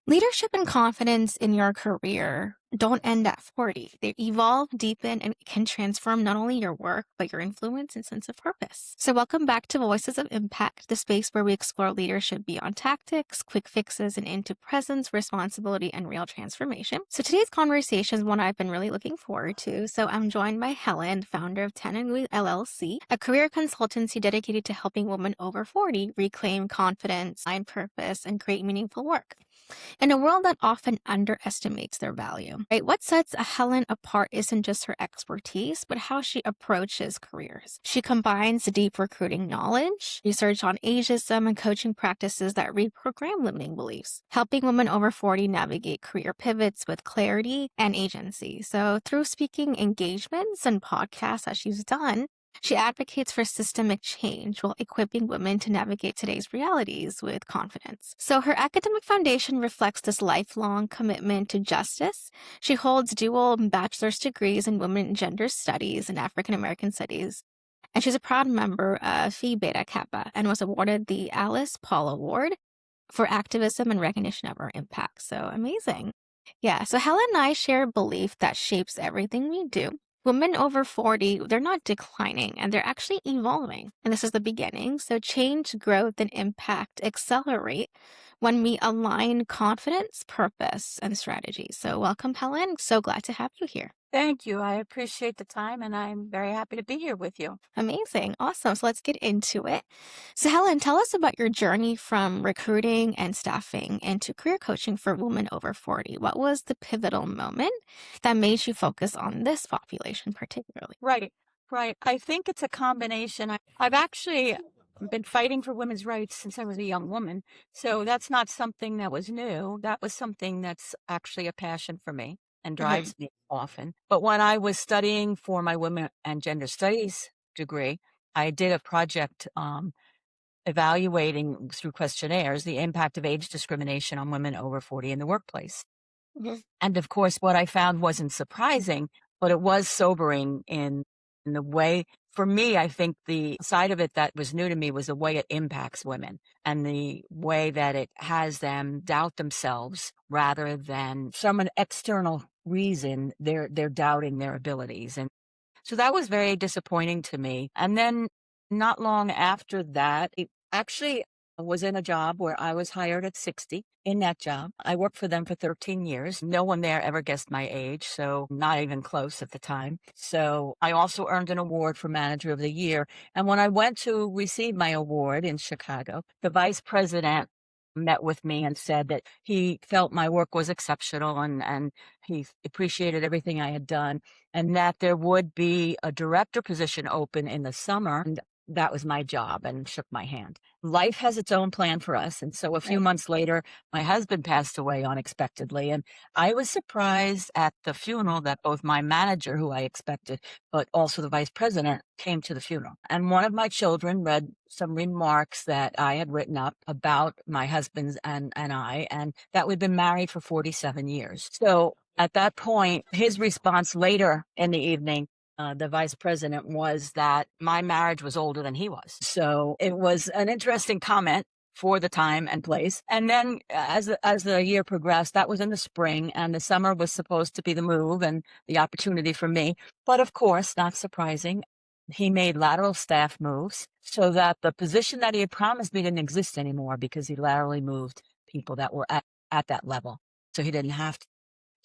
Leadership and confidence in your career don't end at 40. They evolve, deepen, and can transform not only your work, but your influence and sense of purpose. So welcome back to Voices of Impact, the space where we explore leadership beyond tactics, quick fixes, and into presence, responsibility, and real transformation. So today's conversation is one I've been really looking forward to. So I'm joined by Helen, founder of Tenangui LLC, a career consultancy dedicated to helping women over 40 reclaim confidence, find purpose, and create meaningful work in a world that often underestimates their value, right? What sets a Helen apart isn't just her expertise, but how she approaches careers. She combines deep recruiting knowledge, research on ageism, and coaching practices that reprogram limiting beliefs, helping women over 40 navigate career pivots with clarity and agency. So through speaking engagements and podcasts that she's done, she advocates for systemic change while equipping women to navigate today's realities with confidence. So her academic foundation reflects this lifelong commitment to justice. She holds dual bachelor's degrees in women and gender studies and African American studies. And she's a proud member of 𝗪𝗵𝗁 and was awarded the Alice Paul Award for activism and recognition of her impact. So amazing. Yeah, so Helen and I share a belief that shapes everything we do. Women over 40, they're not declining, and they're actually evolving. And this is the beginning. So change, growth, and impact accelerate when we align confidence, purpose, and strategy. So welcome, Helen. So glad to have you here. Thank you. I appreciate the time, and I'm very happy to be here with you. Amazing. Awesome. So let's get into it. So Helen, tell us about your journey from recruiting and staffing into career coaching for women over 40. What was the pivotal moment that made you focus on this population particularly? Right, right. I think it's a combination. I've actually been fighting for women's rights since I was a young woman. So that's not something that was new. That was something that's actually a passion for me and drives me often. But when I was studying for my women and gender studies degree, I did a project evaluating through questionnaires the impact of age discrimination on women over 40 in the workplace. And of course, what I found wasn't surprising, but it was sobering in the way, for me, I think the side of it that was new to me was the way it impacts women and the way that it has them doubt themselves rather than from an external reason, they're doubting their abilities. And so that was very disappointing to me. And then not long after that, it actually was in a job where I was hired at 60 in that job. I worked for them for 13 years. No one there ever guessed my age, so not even close at the time. So I also earned an award for Manager of the Year. And when I went to receive my award in Chicago, the vice president met with me and said that he felt my work was exceptional and he appreciated everything I had done and that there would be a director position open in the summer. And that was my job, and shook my hand. Life has its own plan for us. And so a few months later, my husband passed away unexpectedly. And I was surprised at the funeral that both my manager, who I expected, but also the vice president, came to the funeral. And one of my children read some remarks that I had written up about my husband and I, and that we'd been married for 47 years. So at that point, his response later in the evening, the vice president, was that my marriage was older than he was. So it was an interesting comment for the time and place. And then as the year progressed, that was in the spring, and the summer was supposed to be the move and the opportunity for me. But of course, not surprising, he made lateral staff moves so that the position that he had promised me didn't exist anymore because he laterally moved people that were at that level. So he didn't have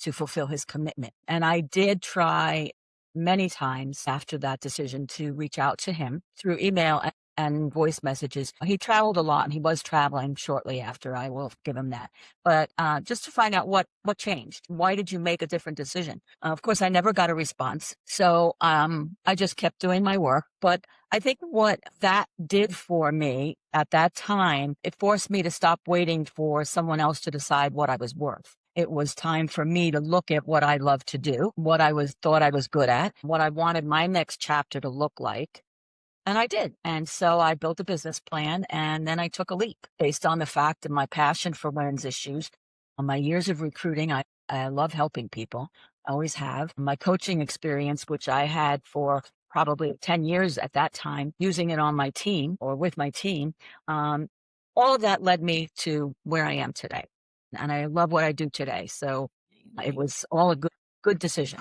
to fulfill his commitment. And I did try many times after that decision to reach out to him through email and voice messages. He traveled a lot, and he was traveling shortly after. I will give him that. But just to find out what changed. Why did you make a different decision? Of course, I never got a response. So I just kept doing my work. But I think what that did for me at that time, it forced me to stop waiting for someone else to decide what I was worth. It was time for me to look at what I loved to do, what I thought I was good at, what I wanted my next chapter to look like. And I did. And so I built a business plan, and then I took a leap based on the fact of my passion for women's issues. On my years of recruiting, I love helping people. I always have. My coaching experience, which I had for probably 10 years at that time, using it on my team or with my team, all of that led me to where I am today. and I love what I do today. So it was all a good decision.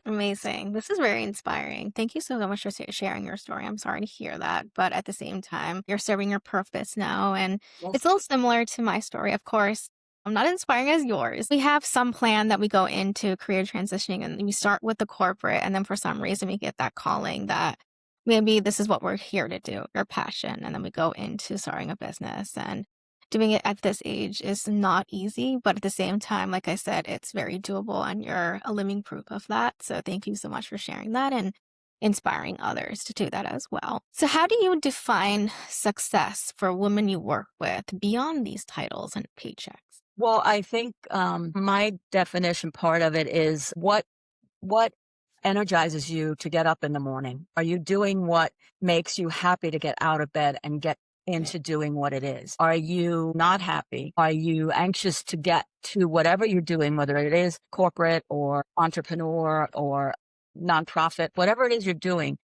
Amazing. This is very inspiring. Thank you so much for sharing your story. I'm sorry to hear that, but at the same time, you're serving your purpose now. And it's a little similar to my story. Of course, I'm not inspiring as yours. We have some plan that we go into career transitioning, and we start with the corporate, and then for some reason we get that calling that maybe this is what we're here to do, your passion. And then we go into starting a business, and doing it at this age is not easy, but at the same time, like I said, it's very doable, and you're a living proof of that. So thank you so much for sharing that and inspiring others to do that as well. So how do you define success for women you work with beyond these titles and paychecks? Well, I think my definition part of it is what energizes you to get up in the morning? Are you doing what makes you happy to get out of bed and get into doing what it is? Are you not happy? Are you anxious to get to whatever you're doing, whether it is corporate or entrepreneur or nonprofit, whatever it is you're doing?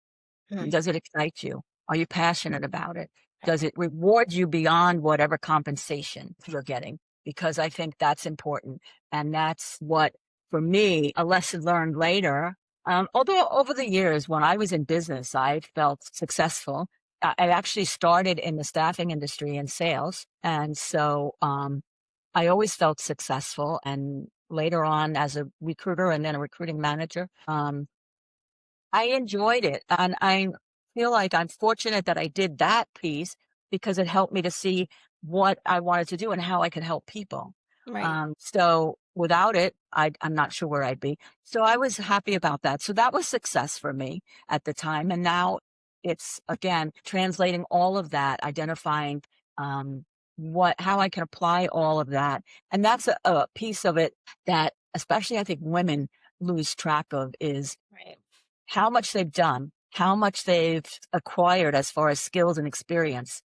Does it excite you? Are you passionate about it? Does it reward you beyond whatever compensation you're getting? Because I think that's important. And that's what, for me, a lesson learned later. Although over the years, when I was in business, I felt successful. I actually started in the staffing industry in sales. And so I always felt successful. And later on, as a recruiter and then a recruiting manager, I enjoyed it. And I feel like I'm fortunate that I did that piece because it helped me to see what I wanted to do and how I could help people. Right. So without it, I'm not sure where I'd be. So I was happy about that. So that was success for me at the time. And now it's, again, translating all of that, identifying how I can apply all of that. And that's a piece of it that especially I think women lose track of is how much they've done, how much they've acquired as far as skills and experience.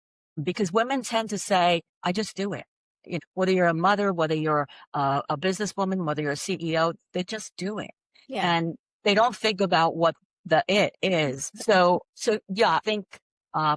Because women tend to say, I just do it. You know, whether you're a mother, whether you're a businesswoman, whether you're a CEO, they just do it. Yeah. And they don't think about what the it is. So yeah, I think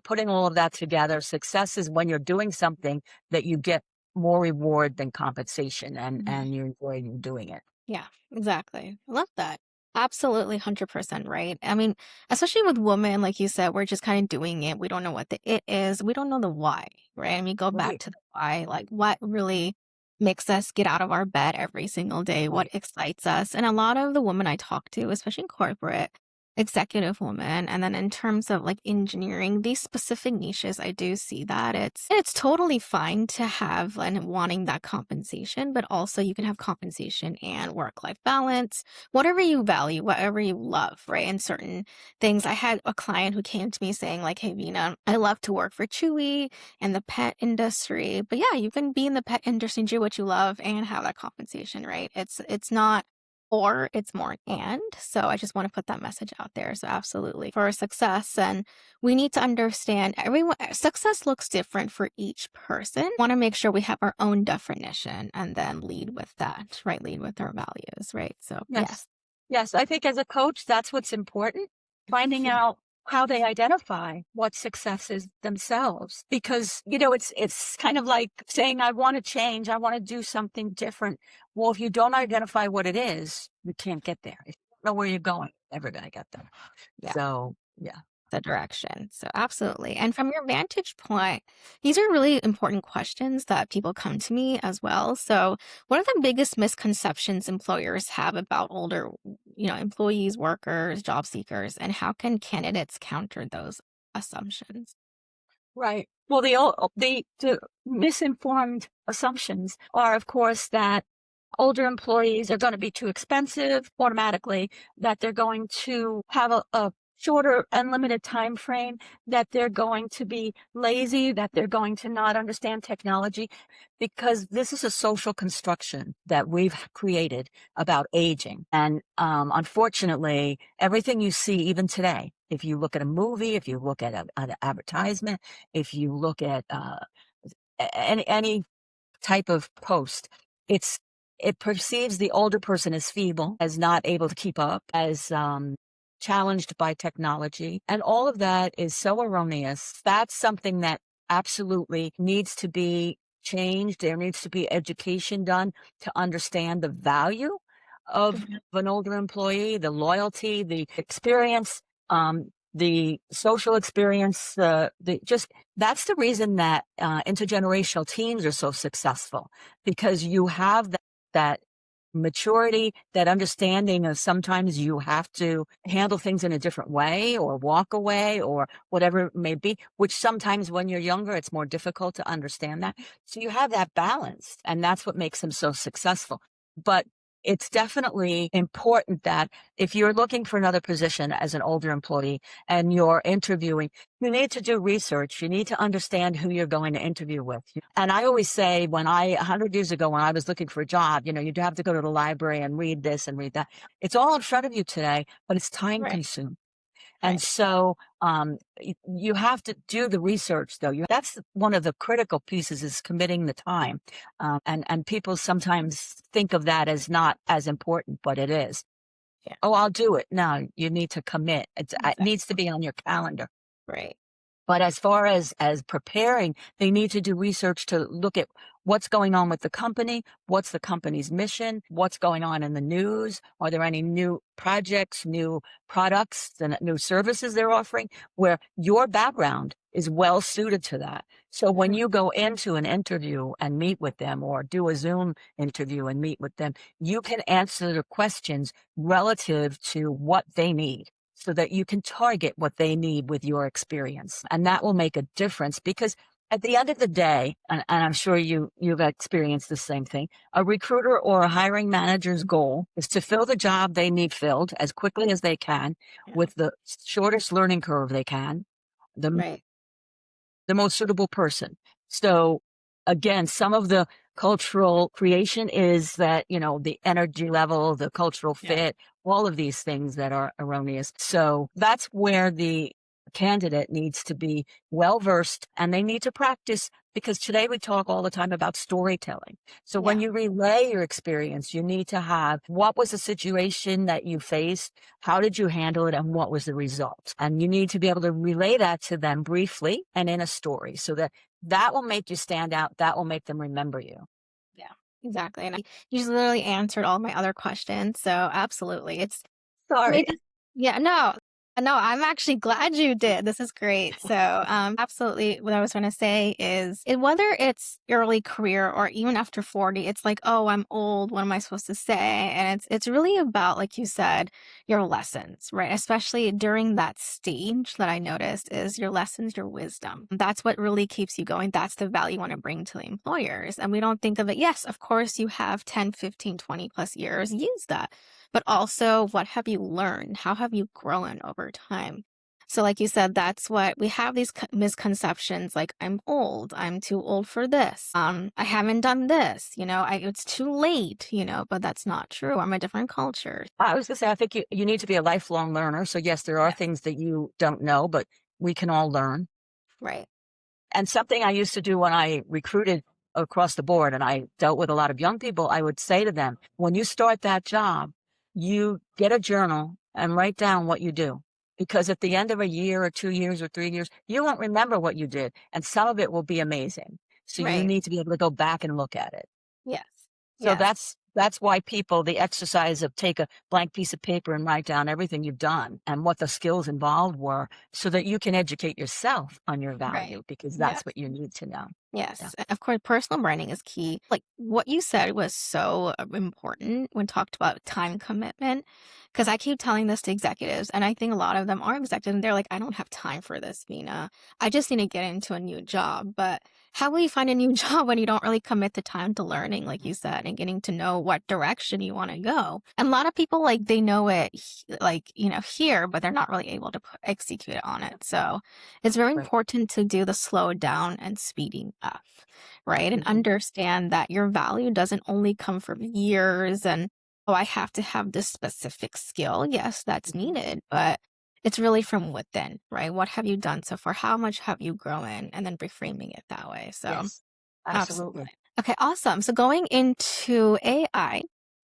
putting all of that together, success is when you're doing something that you get more reward than compensation and you enjoy doing it. Yeah, exactly. I love that. Absolutely 100% right. I mean, especially with women, like you said, we're just kind of doing it. We don't know what the it is. We don't know the why, right? I mean, go back Right. to the why, like what really makes us get out of our bed every single day, what excites us. And a lot of the women I talk to, especially in corporate, executive women, and then in terms of like engineering, these specific niches, I do see that it's totally fine to have and wanting that compensation, but also you can have compensation and work-life balance, whatever you value, whatever you love, right? And certain things. I had a client who came to me saying like, hey, Vina, I love to work for Chewy and the pet industry. But yeah, you can be in the pet industry and do what you love and have that compensation, right? It's not or, it's more and. So I just want to put that message out there. So absolutely for success, and we need to understand everyone success looks different for each person. Want to make sure we have our own definition and then lead with that, right? Lead with our values, right? So yes. Yes, I think as a coach, that's what's important. Finding out how they identify what success is themselves. Because, you know, it's kind of like saying, I want to change, I want to do something different. Well, if you don't identify what it is, you can't get there. If you don't know where you're going, you're never going to get there. Yeah. So, yeah. The direction. So absolutely. And from your vantage point, these are really important questions that people come to me as well. So what are the biggest misconceptions employers have about older, employees, workers, job seekers, and how can candidates counter those assumptions? Right. Well, the misinformed assumptions are, of course, that older employees are going to be too expensive automatically, that they're going to have a shorter and limited time frame, that they're going to be lazy, that they're going to not understand technology, because this is a social construction that we've created about aging. And unfortunately, everything you see even today, if you look at a movie, if you look at an advertisement, if you look at any type of post, it perceives the older person as feeble, as not able to keep up, as challenged by technology. And all of that is so erroneous. That's something that absolutely needs to be changed. There needs to be education done to understand the value of an older employee, the loyalty, the experience, the social experience, that's the reason that intergenerational teams are so successful, because you have that maturity, that understanding of sometimes you have to handle things in a different way or walk away or whatever it may be, which sometimes when you're younger, it's more difficult to understand that. So you have that balance, and that's what makes them so successful. But it's definitely important that if you're looking for another position as an older employee and you're interviewing, you need to do research. You need to understand who you're going to interview with. And I always say, 100 years ago, when I was looking for a job, you'd have to go to the library and read this and read that. It's all in front of you today, but it's time consuming. And so you have to do the research, though. That's one of the critical pieces, is committing the time. And people sometimes think of that as not as important, but it is. Yeah. Oh, I'll do it. No, you need to commit. It needs to be on your calendar. Right. But as far as preparing, they need to do research to look at what's going on with the company, what's the company's mission, what's going on in the news, are there any new projects, new products, and new services they're offering, where your background is well suited to that. So when you go into an interview and meet with them, or do a Zoom interview and meet with them, you can answer the questions relative to what they need, so that you can target what they need with your experience. And that will make a difference, because at the end of the day, and I'm sure you've experienced the same thing, a recruiter or a hiring manager's goal is to fill the job they need filled as quickly as they can, with the shortest learning curve they can, the most suitable person. So again, some of the cultural creation is that, the energy level, the cultural fit, all of these things that are erroneous. So that's where the candidate needs to be well-versed, and they need to practice, because today we talk all the time about storytelling. So when you relay your experience, you need to have, what was the situation that you faced? How did you handle it? And what was the result? And you need to be able to relay that to them briefly and in a story, so that will make you stand out. That will make them remember you. Yeah, exactly. And you just literally answered all my other questions. So absolutely. Sorry. No, I'm actually glad you did. This is great. So, absolutely, what I was going to say is, whether it's early career or even after 40, it's like, oh, I'm old. What am I supposed to say? And it's really about, like you said, your lessons, right? Especially during that stage, that I noticed is your lessons, your wisdom. That's what really keeps you going. That's the value you want to bring to the employers. And we don't think of it. Yes, of course, you have 10, 15, 20 plus years. Use that. But also, what have you learned? How have you grown over time? So like you said, that's what we have, these misconceptions, like, I'm old, I'm too old for this. I haven't done this, it's too late, but that's not true. I'm a different culture. I was going to say, I think you need to be a lifelong learner. So yes, there are things that you don't know, but we can all learn. Right. And something I used to do when I recruited across the board, and I dealt with a lot of young people, I would say to them, when you start that job, you get a journal and write down what you do. Because at the end of a year or 2 years or 3 years, you won't remember what you did. And some of it will be amazing. So you need to be able to go back and look at it. Yes. So that's why the exercise of take a blank piece of paper and write down everything you've done and what the skills involved were, so that you can educate yourself on your value, because that's what you need to know. Yes. Yeah. Of course, personal branding is key. Like what you said was so important when talked about time commitment, because I keep telling this to executives, and I think a lot of them are executives, and they're like, I don't have time for this, Vina. I just need to get into a new job. But how will you find a new job when you don't really commit the time to learning, like you said, and getting to know what direction you want to go? And a lot of people, like, they know it, here, but they're not really able to execute on it. So it's very important to do the slow down and speeding up, right? And understand that your value doesn't only come from years and, oh, I have to have this specific skill. Yes, that's needed, but it's really from within, right? What have you done so far? How much have you grown? And then reframing it that way. So Yes, absolutely. Okay, awesome. So going into AI,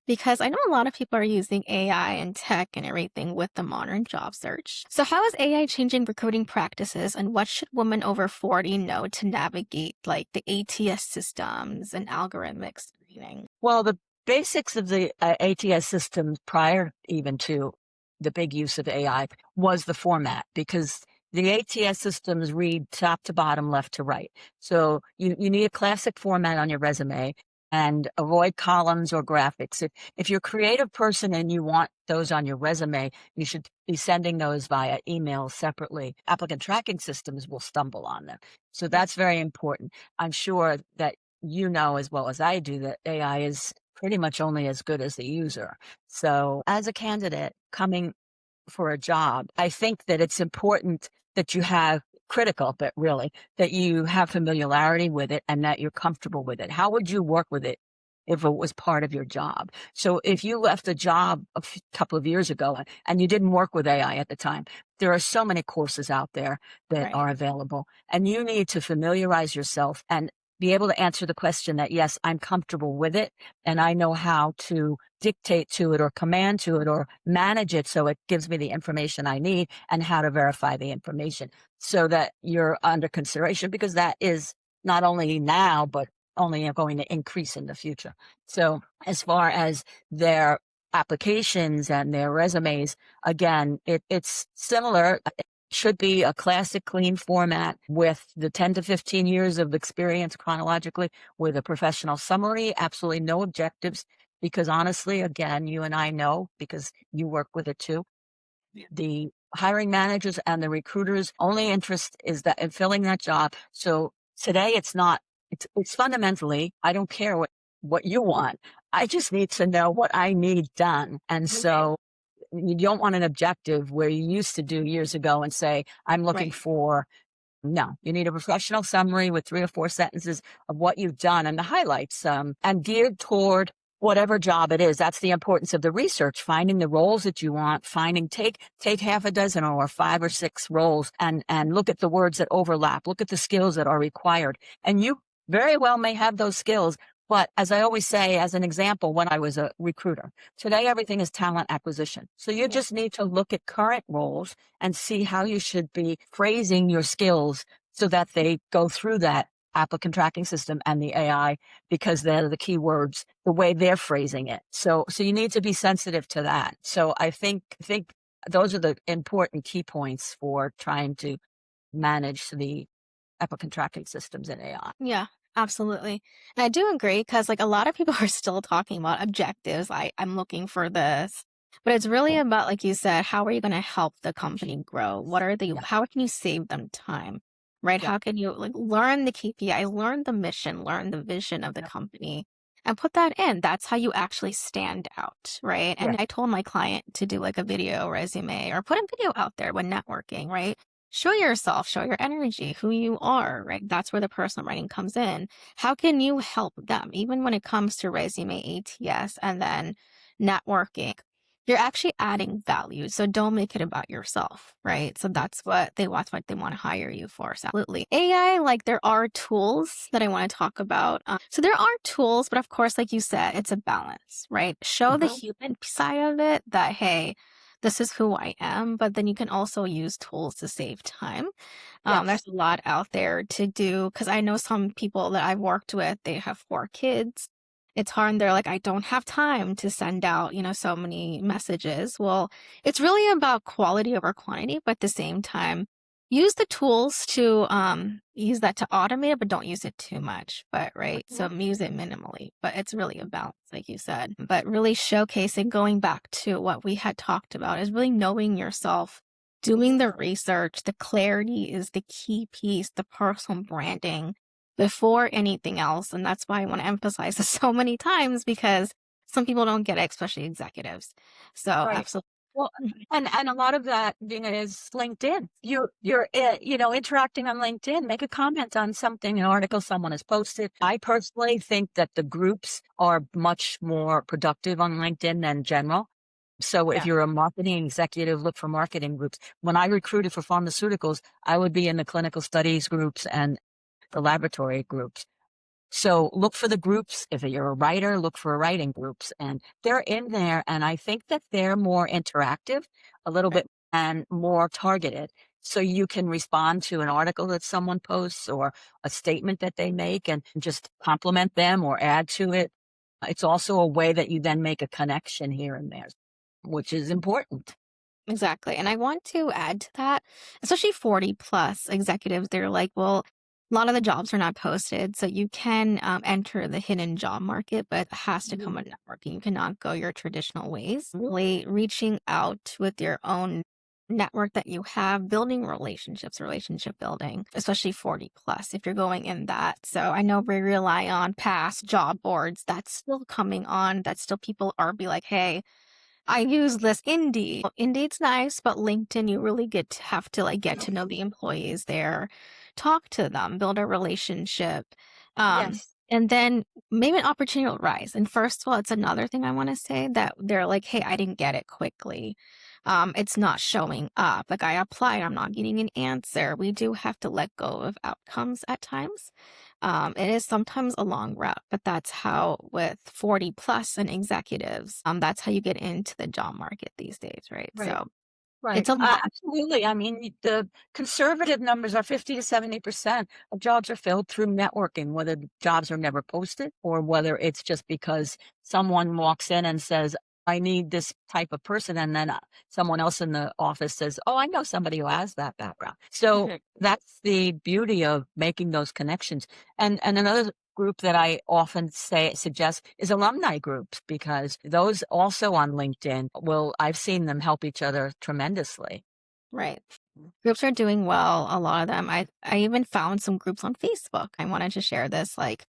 Because I know a lot of people are using AI and tech and everything with the modern job search. So how is AI changing recruiting practices, and what should women over 40 know to navigate like the ATS systems and algorithmic screening? Well, the basics of the ATS systems prior even to the big use of AI was the format, because the ATS systems read top to bottom, left to right. So you need a classic format on your resume and avoid columns or graphics. If you're a creative person and you want those on your resume, you should be sending those via email separately. Applicant tracking systems will stumble on them. So that's very important. I'm sure that you know as well as I do that AI is pretty much only as good as the user. So as a candidate coming for a job, I think that it's important that you have but really that you have familiarity with it and that you're comfortable with it. How would you work with it if it was part of your job? So if you left a job couple of years ago and you didn't work with AI at the time, there are so many courses out there that Right. are available, and you need to familiarize yourself and be able to answer the question that, yes, I'm comfortable with it and I know how to dictate to it or command to it or manage it so it gives me the information I need, and how to verify the information so that you're under consideration, because that is not only now, but only going to increase in the future. So as far as their applications and their resumes, again, it's similar. Should be a classic clean format with the 10 to 15 years of experience chronologically, with a professional summary, absolutely no objectives, because honestly, again, you and I know, because you work with it too, the hiring managers and the recruiters' only interest is that in filling that job. So today it's fundamentally, I don't care what you want. I just need to know what I need done. And so you don't want an objective where you used to do years ago and say, I'm looking Right. for, no, you need a professional summary with 3 or 4 sentences of what you've done and the highlights, and geared toward whatever job it is. That's the importance of the research, finding the roles that you want, take half a dozen or 5 or 6 roles and look at the words that overlap, look at the skills that are required. And you very well may have those skills. But as I always say, as an example, when I was a recruiter, today everything is talent acquisition. So you just need to look at current roles and see how you should be phrasing your skills so that they go through that applicant tracking system and the AI, because they're the keywords, the way they're phrasing it. So you need to be sensitive to that. So I think those are the important key points for trying to manage the applicant tracking systems in AI. Yeah, absolutely. And I do agree, because like a lot of people are still talking about objectives. I'm looking for this. But it's really about, like you said, how are you going to help the company grow? Yeah, How can you save them time? Right? yeah, How can you like learn the KPI, learn the mission, learn the vision of the yeah, company and put that in? That's how you actually stand out, right? yeah, And I told my client to do like a video resume or put a video out there when networking, right? Show yourself, show your energy, who you are, right? That's where the personal branding comes in. How can you help them, even when it comes to resume ATS and then networking? You're actually adding value. So don't make it about yourself, right? So yeah, that's what they want to hire you for. So absolutely. AI, like there are tools that I want to talk about. So there are tools, but of course, like you said, it's a balance, right? Show the mhm, human side of it that, hey, this is who I am, but then you can also use tools to save time. yes, There's a lot out there to do, because I know some people that I've worked with, they have 4 kids. It's hard, and they're like, I don't have time to send out, so many messages. Well, it's really about quality over quantity, but at the same time, use the tools to use that to automate it, but don't use it too much. But right, so use it minimally. But it's really a balance, like you said. But really showcasing, going back to what we had talked about, is really knowing yourself, doing the research. The clarity is the key piece, the personal branding before anything else. And that's why I want to emphasize this so many times, because some people don't get it, especially executives. So right. absolutely. Well, and a lot of that, is LinkedIn. You're interacting on LinkedIn. Make a comment on something, an article someone has posted. I personally think that the groups are much more productive on LinkedIn than general. So if Yeah. you're a marketing executive, look for marketing groups. When I recruited for pharmaceuticals, I would be in the clinical studies groups and the laboratory groups. So look for the groups. If you're a writer, look for writing groups, and they're in there. And I think that they're more interactive, a little bit, and more targeted. So you can respond to an article that someone posts or a statement that they make and just compliment them or add to it. It's also a way that you then make a connection here and there, which is important. Exactly. And I want to add to that, especially 40 plus executives, they're like, well, a lot of the jobs are not posted. So you can enter the hidden job market, but it has to come with networking. You cannot go your traditional ways. Really reaching out with your own network that you have, building relationships, relationship building, especially 40 plus, if you're going in that. So I know we rely on past job boards. That's still coming on. That still people are be like, hey, I use this Indeed. Indeed's nice, but LinkedIn, you really have to like get to know the employees there, talk to them, build a relationship. Yes. And then maybe an opportunity will rise. And first of all, it's another thing I want to say that they're like, hey, I didn't get it quickly. It's not showing up. Like I applied, I'm not getting an answer. We do have to let go of outcomes at times. It is sometimes a long route, but that's how with 40 plus and executives, that's how you get into the job market these days, right? Right. So Right. it's a lot. Absolutely. I mean, the conservative numbers are 50 to 70% of jobs are filled through networking, whether the jobs are never posted or whether it's just because someone walks in and says, I need this type of person. And then someone else in the office says, oh, I know somebody who has that background. So that's the beauty of making those connections. And another group that I often suggest is alumni groups, because those also on LinkedIn I've seen them help each other tremendously. Right. Groups are doing well, a lot of them. I even found some groups on Facebook. I wanted to share this. Like,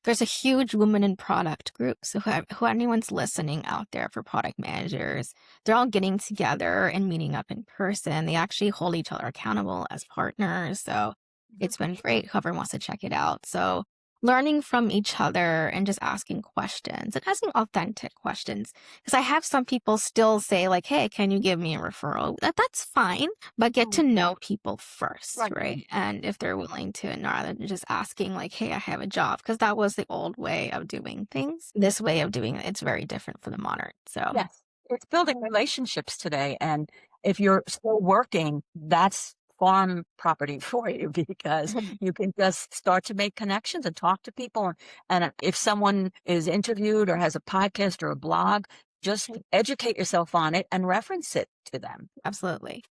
there's a huge women in product group. So who anyone's listening out there for product managers, they're all getting together and meeting up in person. They actually hold each other accountable as partners. So it's been great. Whoever wants to check it out. So learning from each other and just asking questions and asking authentic questions. Because I have some people still say like, hey, can you give me a referral? That's fine, but get to know people first, right? And if they're willing to, and rather than just asking like, hey, I have a job, because that was the old way of doing things. This way of doing it, it's very different for the modern. So Yes, it's building relationships today. And if you're still working, that's farm property for you, because you can just start to make connections and talk to people. And if someone is interviewed or has a podcast or a blog, just educate yourself on it and reference it to them. absolutely.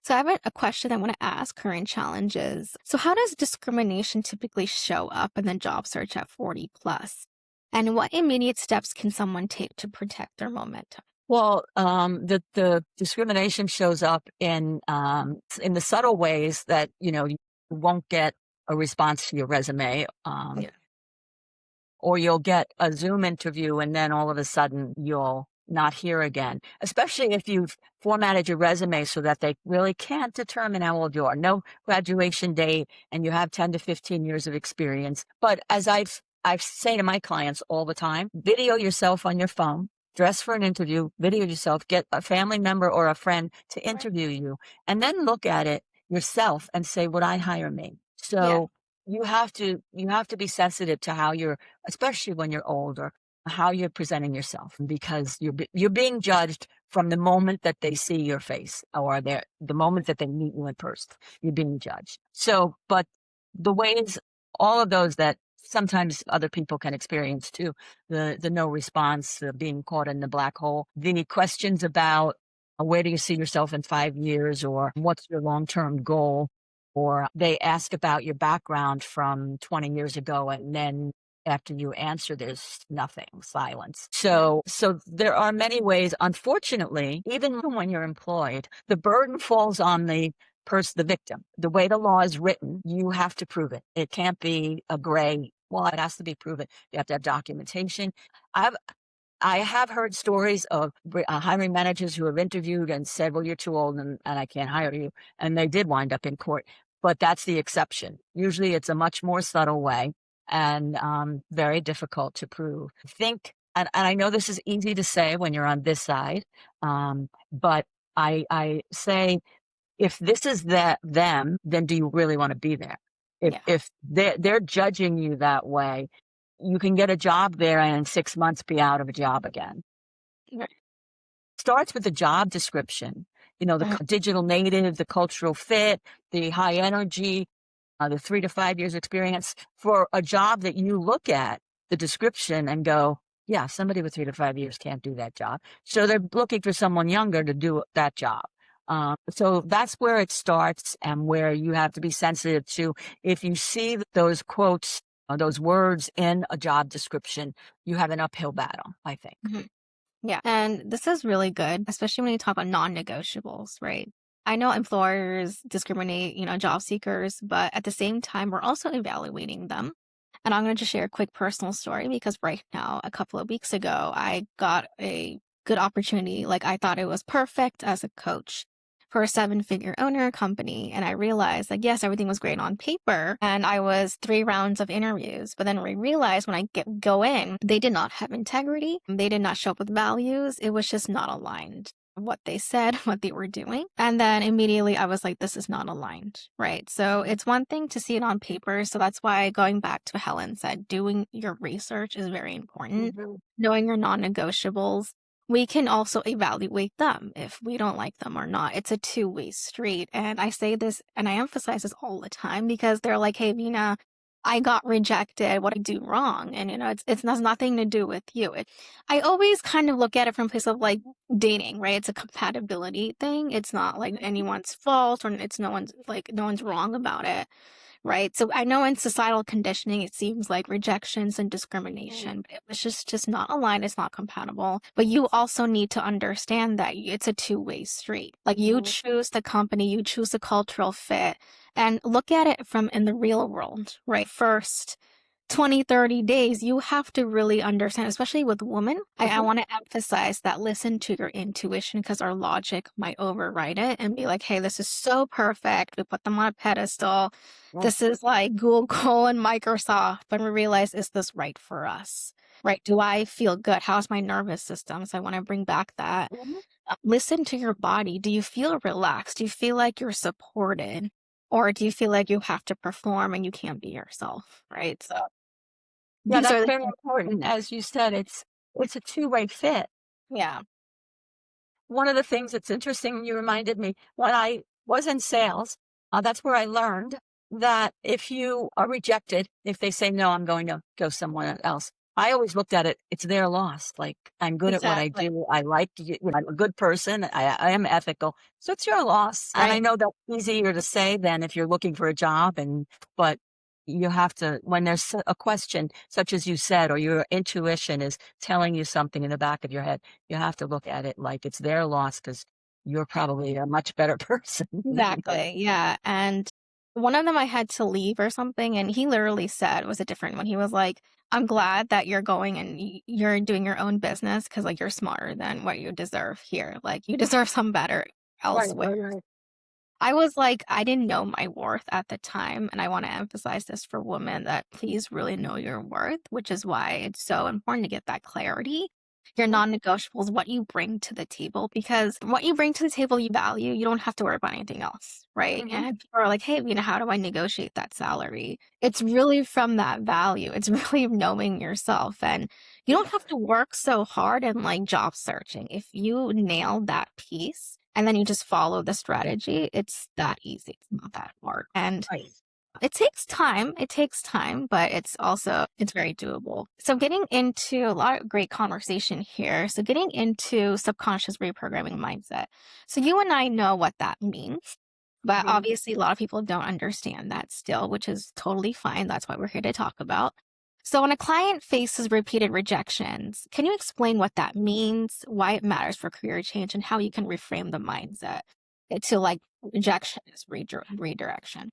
So I have a question I want to ask, current challenges. So how does discrimination typically show up in the job search at 40 plus? And what immediate steps can someone take to protect their momentum? Well, the discrimination shows up in the subtle ways that, you won't get a response to your resume, or you'll get a Zoom interview and then all of a sudden you'll not hear again, especially if you've formatted your resume so that they really can't determine how old you are. No graduation date, and you have 10 to 15 years of experience. But as I say to my clients all the time, video yourself on your phone, dress for an interview, video yourself, get a family member or a friend to interview you, and then look at it yourself and say, would I hire me? So you have to be sensitive to how especially when you're older, how you're presenting yourself, because you're being judged from the moment that they see your face, or the moment that they meet you in person. You're being judged. So, but the ways, all of those that sometimes other people can experience too, the no response, being caught in the black hole, the questions about where do you see yourself in 5 years, or what's your long-term goal, or they ask about your background from 20 years ago, and then after you answer, there's nothing, silence. So there are many ways, unfortunately, even when you're employed, the burden falls on the victim. The way the law is written, you have to prove it. It can't be a gray, well, it has to be proven. You have to have documentation. I have heard stories of hiring managers who have interviewed and said, well, you're too old and I can't hire you. And they did wind up in court. But that's the exception. Usually it's a much more subtle way, and very difficult to prove. And I know this is easy to say when you're on this side, but I say, if this is them, then do you really want to be there? If they're judging you that way, you can get a job there and in 6 months be out of a job again. Right. Starts with the job description, the digital native, the cultural fit, the high energy, the 3 to 5 years experience for a job that you look at the description and go, yeah, somebody with 3 to 5 years can't do that job. So they're looking for someone younger to do that job. So that's where it starts, and where you have to be sensitive to, if you see those quotes, those words in a job description, you have an uphill battle, I think. Yeah. And this is really good, especially when you talk about non-negotiables, right? I know employers discriminate, job seekers, but at the same time, we're also evaluating them. And I'm going to just share a quick personal story, because right now, a couple of weeks ago, I got a good opportunity. Like, I thought it was perfect as a coach for a 7-figure owner company. And I realized, like, yes, everything was great on paper. And I was 3 rounds of interviews. But then I realized when I go in, they did not have integrity. They did not show up with values. It was just not aligned. What they said, what they were doing. And then immediately I was like, this is not aligned, right? So it's one thing to see it on paper. So that's why, going back to what Helen said, doing your research is very important. Knowing your non-negotiables. We can also evaluate them if we don't like them or not. It's a two-way street. And I say this and I emphasize this all the time, because they're like, hey, Vina, I got rejected. What did I do wrong? And, it has nothing to do with you. I always kind of look at it from a place of like dating, right? It's a compatibility thing. It's not like anyone's fault, or no one's wrong about it. Right. So I know in societal conditioning, it seems like rejections and discrimination, but it was just not aligned. It's not compatible. But you also need to understand that it's a two-way street. Like, you choose the company, you choose the cultural fit, and look at it from in the real world, right? First 20, 30 days, you have to really understand, especially with women. I want to emphasize that listen to your intuition, because our logic might override it and be like, hey, this is so perfect. We put them on a pedestal. This is like Google and Microsoft. But we realize, is this right for us? Right? Do I feel good? How's my nervous system? So I want to bring back that. Listen to your body. Do you feel relaxed? Do you feel like you're supported? Or do you feel like you have to perform and you can't be yourself? Right? So yeah, that's very important. As you said, it's a two-way fit. Yeah. One of the things that's interesting, you reminded me, when I was in sales, that's where I learned that if you are rejected, if they say, no, I'm going to go somewhere else, I always looked at it, it's their loss. Like, I'm good at what I do. I like you. I'm a good person. I am ethical. So it's your loss. And I know that's easier to say than if you're looking for a job. But you have to, when there's a question, such as you said, or your intuition is telling you something in the back of your head, you have to look at it like it's their loss, because you're probably a much better person. Exactly. Yeah. And one of them, I had to leave or something, and he literally said, it was a different one. He was like, I'm glad that you're going and you're doing your own business, because like, you're smarter than what you deserve here. Like, you deserve some better elsewhere. Right. I was like, I didn't know my worth at the time. And I want to emphasize this for women, that please really know your worth, which is why it's so important to get that clarity. Your non-negotiables, what you bring to the table, because what you bring to the table, you value. You don't have to worry about anything else, right? And people are like, hey, how do I negotiate that salary? It's really from that value. It's really knowing yourself. And you don't have to work so hard in like job searching. If you nail that piece, and then you just follow the strategy, it's that easy. It's not that hard. And it takes time. But it's very doable. So getting into a lot of great conversation here. So getting into subconscious reprogramming mindset. So you and I know what that means. But obviously, a lot of people don't understand that still, which is totally fine. That's what we're here to talk about. So when a client faces repeated rejections, can you explain what that means, why it matters for career change, and how you can reframe the mindset to like rejection is redirection?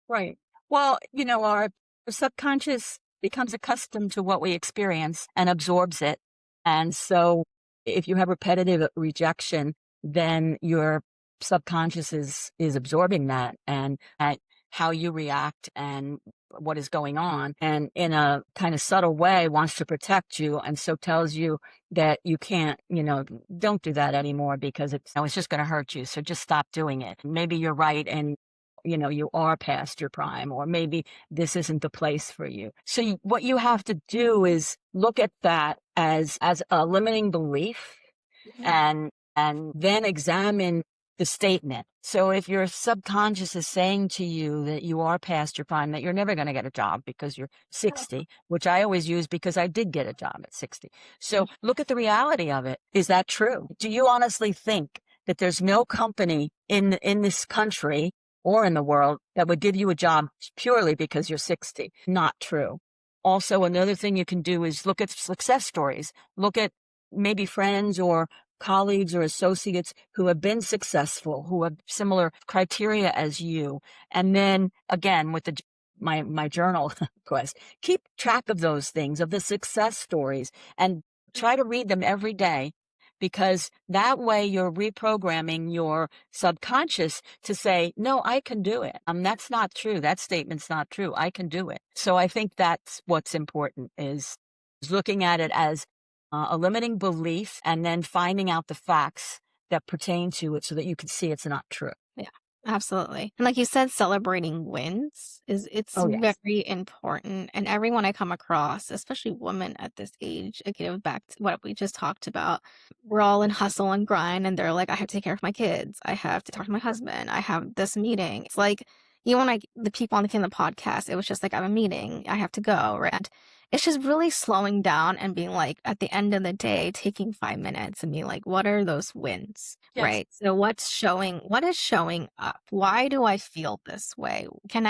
Right. Well, our subconscious becomes accustomed to what we experience and absorbs it. And so if you have repetitive rejection, then your subconscious is absorbing that, and how you react and what is going on, and in a kind of subtle way wants to protect you, and so tells you that you can't, don't do that anymore, because it's just going to hurt you. So just stop doing it. Maybe you're right, and you are past your prime, or maybe this isn't the place for you. So what you have to do is look at that as a limiting belief, and then examine the statement. So if your subconscious is saying to you that you are past your prime, that you're never going to get a job because you're 60, which I always use because I did get a job at 60. So look at the reality of it. Is that true? Do you honestly think that there's no company in this country or in the world that would give you a job purely because you're 60? Not true. Also, another thing you can do is look at success stories. Look at maybe friends or colleagues or associates who have been successful, who have similar criteria as you. And then again, with my journal quest, keep track of those things, of the success stories, and try to read them every day, because that way you're reprogramming your subconscious to say, no, I can do it. That's not true. That statement's not true. I can do it. So I think that's what's important, is looking at it as a limiting belief, and then finding out the facts that pertain to it so that you can see it's not true. Yeah, absolutely. And like you said, celebrating wins it's very important. And everyone I come across, especially women at this age, again, back to what we just talked about, we're all in hustle and grind, and they're like, I have to take care of my kids. I have to talk to my husband. I have this meeting. It's like, when the people on the podcast, it was just like, I have a meeting. I have to go, right? And it's just really slowing down and being like, at the end of the day, taking 5 minutes and being like, what are those wins? Yes. Right? So what is showing up? Why do I feel this way? Can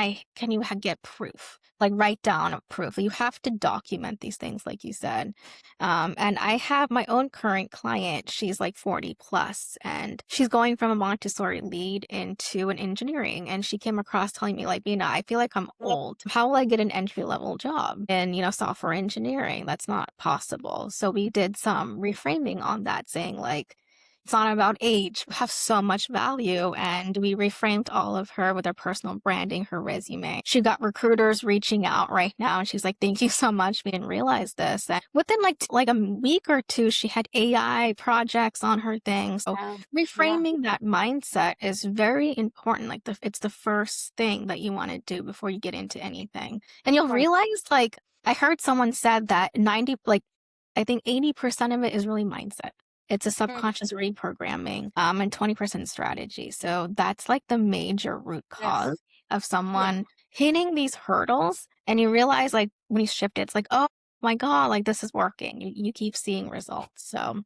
you get proof? Like, write down a proof. You have to document these things, like you said. And I have my own current client. She's like 40 plus, and she's going from a Montessori lead into an engineering. And she came across telling me, like, I feel like I'm old. How will I get an entry-level job in, software engineering? That's not possible. So we did some reframing on that, saying, like, it's not about age. We have so much value. And we reframed all of her with her personal branding, her resume. She got recruiters reaching out right now. And she's like, thank you so much. We didn't realize this. And within like a week or two, she had AI projects on her thing. So reframing that mindset is very important. Like, it's the first thing that you want to do before you get into anything. And you'll realize, like, I heard someone said that I think 80% of it is really mindset. It's a subconscious reprogramming, and 20% strategy. So that's like the major root cause of someone hitting these hurdles. And you realize, like, when you shift it, it's like, oh my God, like, this is working. You keep seeing results. So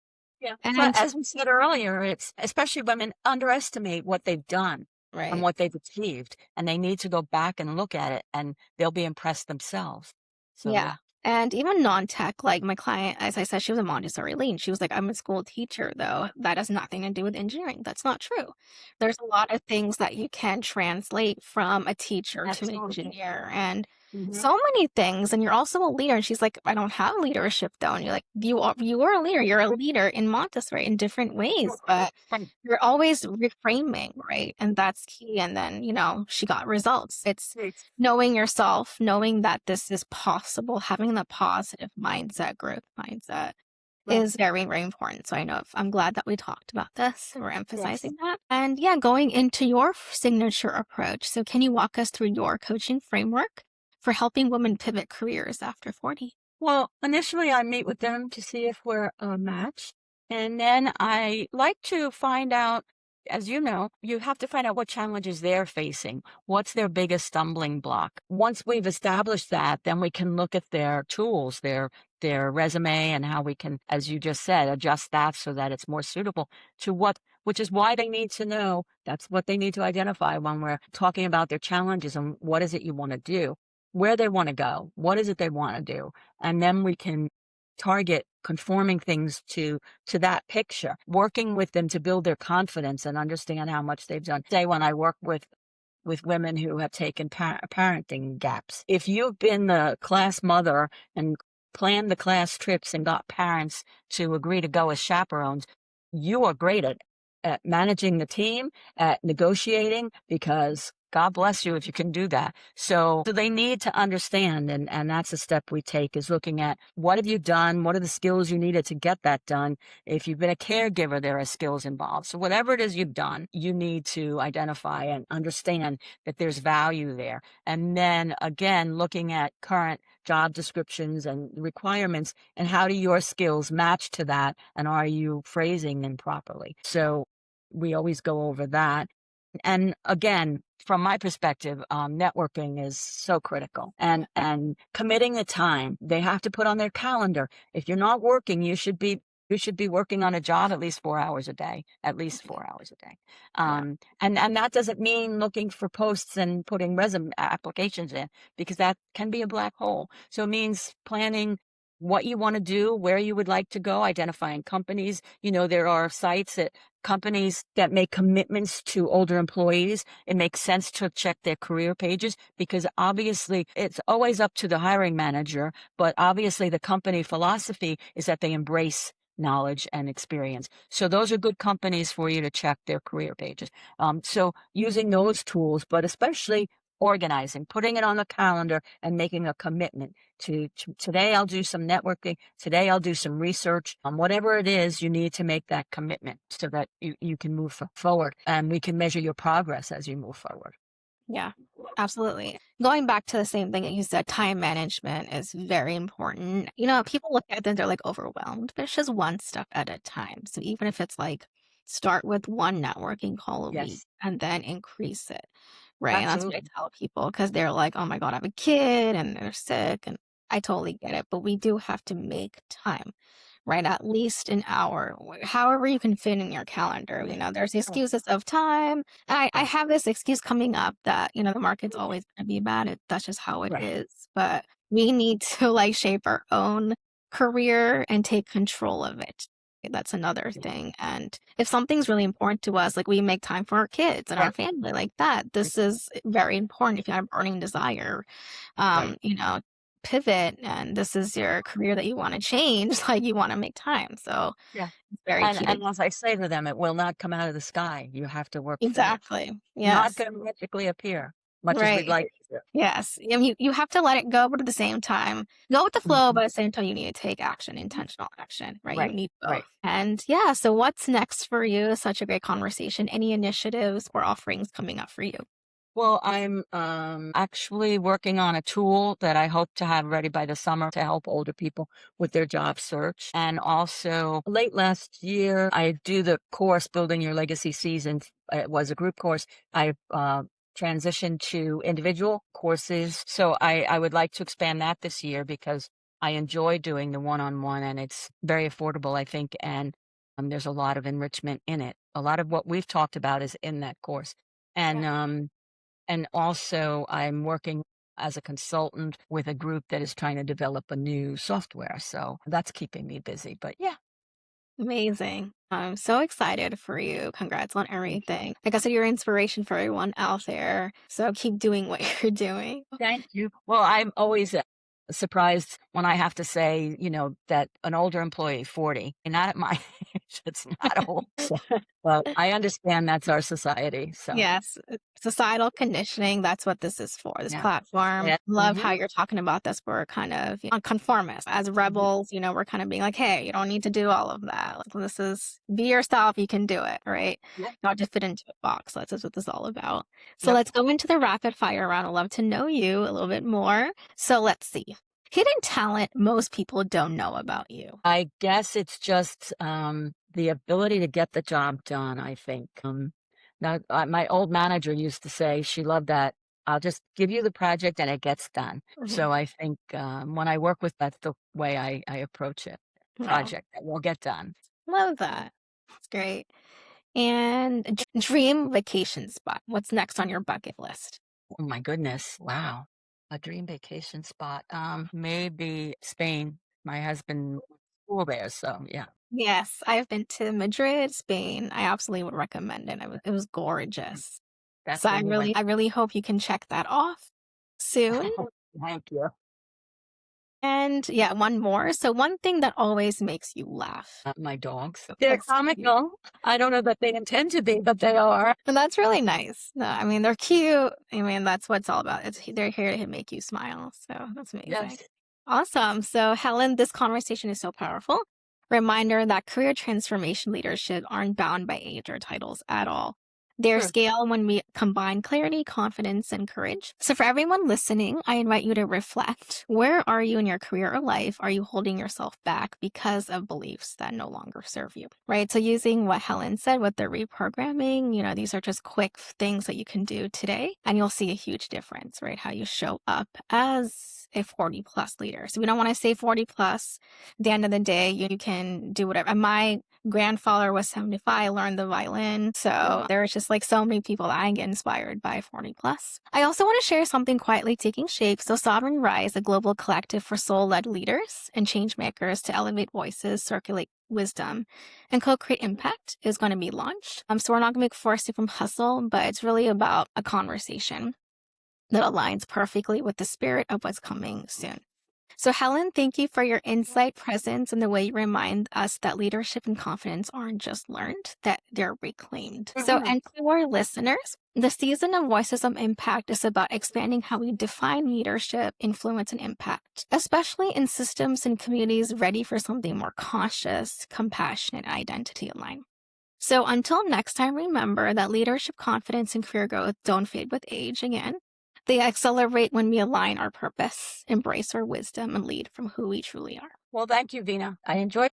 and so, as we said earlier, it's especially women underestimate what they've done. Right. And what they've achieved, and they need to go back and look at it, and they'll be impressed themselves. So, and even non-tech, like my client, as I said, she was a Montessori lead. She was like, I'm a school teacher, though. That has nothing to do with engineering. That's not true. There's a lot of things that you can translate from a teacher to an engineer, and so many things. And you're also a leader. And she's like, I don't have leadership, though. And you're like, you are a leader. You're a leader in Montessori in different ways, but you're always reframing, right? And that's key. And then, she got results. It's knowing yourself, knowing that this is possible, having the positive mindset, growth mindset is very, very important. So I'm glad that we talked about this. We're emphasizing that. And going into your signature approach. So can you walk us through your coaching framework for helping women pivot careers after 40? Well, initially I meet with them to see if we're a match. And then I like to find out, as you know, you have to find out what challenges they're facing. What's their biggest stumbling block? Once we've established that, then we can look at their tools, their resume, and how we can, as you just said, adjust that so that it's more suitable to which is why they need to know. That's what they need to identify when we're talking about their challenges and what is it you want to do, where they want to go, what is it they want to do. And then we can target conforming things to that picture, working with them to build their confidence and understand how much they've done. Say, when I work with women who have taken parenting gaps, if you've been the class mother and planned the class trips and got parents to agree to go as chaperones, you are great at managing the team, at negotiating, because God bless you if you can do that. So they need to understand, and that's a step we take, is looking at what have you done? What are the skills you needed to get that done? If you've been a caregiver, there are skills involved. So whatever it is you've done, you need to identify and understand that there's value there. And then again, looking at current job descriptions and requirements, and how do your skills match to that? And are you phrasing them properly? So we always go over that. And again, from my perspective, networking is so critical, and committing the time. They have to put on their calendar. If you're not working, you should be working on a job at least 4 hours a day, at least 4 hours a day. Yeah. And that doesn't mean looking for posts and putting resume applications in, because that can be a black hole. So it means planning what you want to do, where you would like to go, identifying companies. There are sites that companies that make commitments to older employees. It makes sense to check their career pages, because obviously it's always up to the hiring manager, but obviously the company philosophy is that they embrace knowledge and experience. So those are good companies for you to check their career pages. So using those tools, but especially organizing, putting it on the calendar and making a commitment to today I'll do some networking, today I'll do some research. Whatever it is, you need to make that commitment so that you can move forward, and we can measure your progress as you move forward. Yeah, absolutely. Going back to the same thing that you said, time management is very important. People look at it and they're like overwhelmed, but it's just one step at a time. So even if it's like start with one networking call a week Yes, and then increase it, right? And that's what I absolutely. tell people, because they're like, oh my God, I have a kid and they're sick. And I totally get it, but we do have to make time, right? At least an hour, however you can fit in your calendar. There's Oh, excuses of time. I right, have this excuse coming up that, the market's always going to be bad. That's just how it right, is. But we need to like shape our own career and take control of it. That's another yeah, thing. And if something's really important to us, like we make time for our kids and yeah, our family like that, right, this is very important. If you have a burning desire, right. um, you know, pivot and this is your career that you want to change, like you want to make time. So Yeah. it's very And key to and as I say to them, it will not come out of the sky. You have to work for it. exactly. Not Yes. gonna magically appear, much as we'd Right. like it to. Yes. You have to let it go, but at the same time, go with the flow, Mhm. but at the same time, you need to take action, intentional action, right? You Right, need both. right. And yeah, so what's next for you? Such a great conversation. Any initiatives or offerings coming up for you? Well, I'm, actually working on a tool that I hope to have ready by the summer to help older people with their job search. And also, late last year, I do the course, Building Your Legacy Seasons. It was a group course. I transitioned to individual courses. So I would like to expand that this year, because I enjoy doing the one-on-one, and it's very affordable, I think. And there's a lot of enrichment in it. A lot of what we've talked about is in that course. Yeah. And also, I'm working as a consultant with a group that is trying to develop a new software. So that's keeping me busy. But yeah, Amazing. I'm so excited for you. Congrats on thank you. everything. Like I said, you're inspiration for everyone out there. So keep doing what you're doing. Thank you. Well, I'm always surprised when I have to say, that an older employee, 40, and not at my age, it's not old. So, but I understand that's our society. So Yes, societal conditioning, that's what this is for, this yeah. platform. Yeah. Love how you're talking about this. We're kind of conformists. As Mhm. rebels, we're kind of being like, hey, you don't need to do all of that. Like, this is be yourself, you can do it, right? Yep. Not just fit into a box. That's what this is all about. So Yep. let's go into the rapid fire round. I'd love to know you a little bit more. So let's see. Hidden talent most people don't know about you. I guess it's just the ability to get the job done, I think. Now, my old manager used to say she loved that. I'll just give you the project and it gets done. Mhm. So I think when I work with, that's the way I approach it. Wow, Project that will get done. love that. That's great. And a dream vacation spot. What's next on your bucket list? Oh my goodness. Wow. A dream vacation spot. Maybe Spain. My husband went to school there. So yeah, Yes, I've been to Madrid, Spain. I absolutely would recommend it. It was gorgeous. that's So I where he really went. I really hope you can check that off soon. Thank you. And yeah, one more. So one thing that always makes you laugh. My dogs. They're That's cute. comical. I don't know that they intend to be, but they are. And that's really nice. No, I mean, they're cute. I mean, that's what it's all about. They're here to make you smile. So that's amazing. Yes. Awesome. So Helen, this conversation is so powerful. Reminder that career transformation leadership aren't bound by age or titles at all. Their True. scale when we combine clarity, confidence, and courage. So for everyone listening, I invite you to reflect. Where are you in your career or life? Are you holding yourself back because of beliefs that no longer serve you? Right? So using what Helen said with the reprogramming, you know, these are just quick things that you can do today, and you'll see a huge difference, right? How you show up as a 40 plus leader. So we don't want to say 40 plus. At the end of the day, you can do whatever. And my grandfather was 75, learned the violin. So there's just like so many people that I get inspired by 40 plus. I also want to share something quietly taking shape. So Sovereign Rise, a global collective for soul-led leaders and change makers to elevate voices, circulate wisdom, and co-create impact is going to be launched. So we're not going to be forced from hustle, but it's really about a conversation that aligns perfectly with the spirit of what's coming soon. So Helen, thank you for your insight, presence, and the way you remind us that leadership and confidence aren't just learned, that they're reclaimed. So, and to our listeners, the season of Voices of Impact is about expanding how we define leadership, influence, and impact, especially in systems and communities ready for something more conscious, compassionate, identity aligned. So until next time, remember that leadership, confidence, and career growth don't fade with age again. They accelerate when we align our purpose, embrace our wisdom, and lead from who we truly are. Well, thank you, Vina. I enjoyed